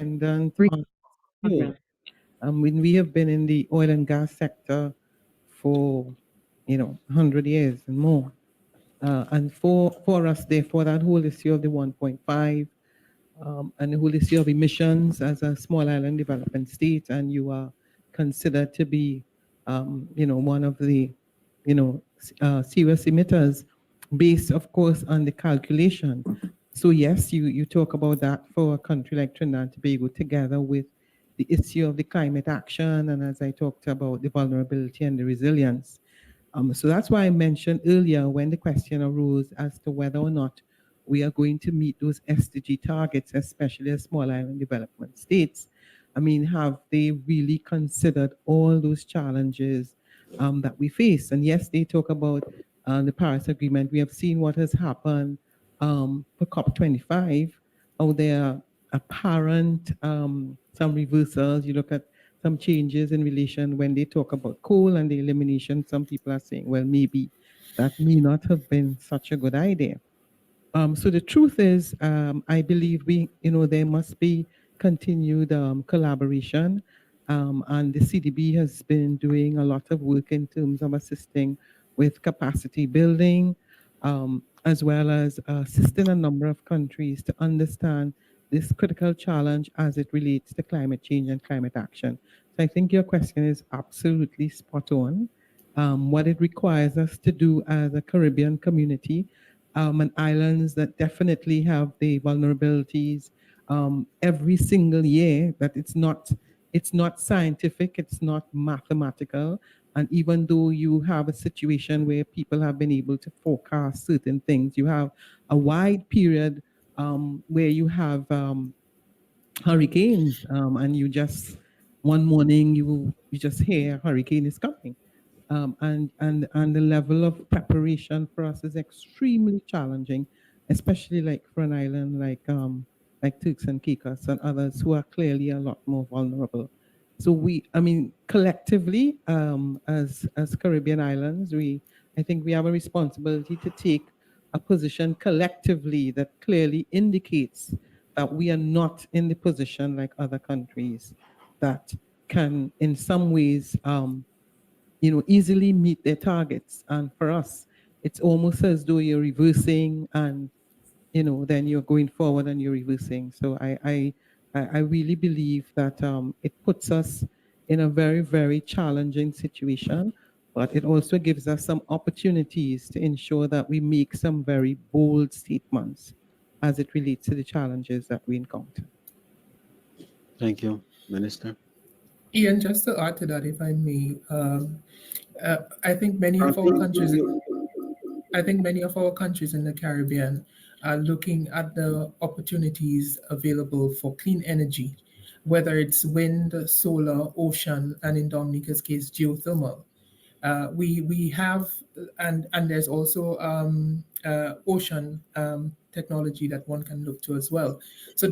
dependent on fuel. When we have been in the oil and gas sector for, 100 years and more. And for us, therefore, that whole issue of the 1.5 and the whole issue of emissions as a small island development state, and you are considered to be, one of the, serious emitters, based, of course, on the calculation. So yes, you talk about that for a country like Trinidad and Tobago, together with the issue of the climate action, and as I talked about, the vulnerability and the resilience. So that's why I mentioned earlier when the question arose as to whether or not we are going to meet those SDG targets, especially as small island development states. I mean, have they really considered all those challenges that we face? And yes, they talk about the Paris Agreement. We have seen what has happened for COP25. Oh, there are apparent some reversals. You look at some changes in relation when they talk about coal and the elimination. Some people are saying, well, maybe that may not have been such a good idea. So the truth is, I believe there must be continued collaboration, and the CDB has been doing a lot of work in terms of assisting with capacity building, as well as assisting a number of countries to understand this critical challenge as it relates to climate change and climate action. So I think your question is absolutely spot on. What it requires us to do as a Caribbean community, and islands that definitely have the vulnerabilities every single year, that it's not scientific, it's not mathematical. And even though you have a situation where people have been able to forecast certain things, you have a wide period where you have hurricanes, and you just one morning you just hear a hurricane is coming, and the level of preparation for us is extremely challenging, especially like for an island like Turks and Caicos and others who are clearly a lot more vulnerable. So collectively, as Caribbean islands, I think we have a responsibility to take a position collectively that clearly indicates that we are not in the position like other countries that can, in some ways, easily meet their targets. And for us, it's almost as though you're reversing, and then you're going forward and you're reversing. So I really believe that it puts us in a very, very challenging situation, but it also gives us some opportunities to ensure that we make some very bold statements as it relates to the challenges that we encounter. Thank you, Minister. Ian, just to add to that, if I may, I think many of our countries, in the Caribbean are looking at the opportunities available for clean energy, whether it's wind, solar, ocean, and in Dominica's case, geothermal. We have, and there's also ocean technology that one can look to as well. So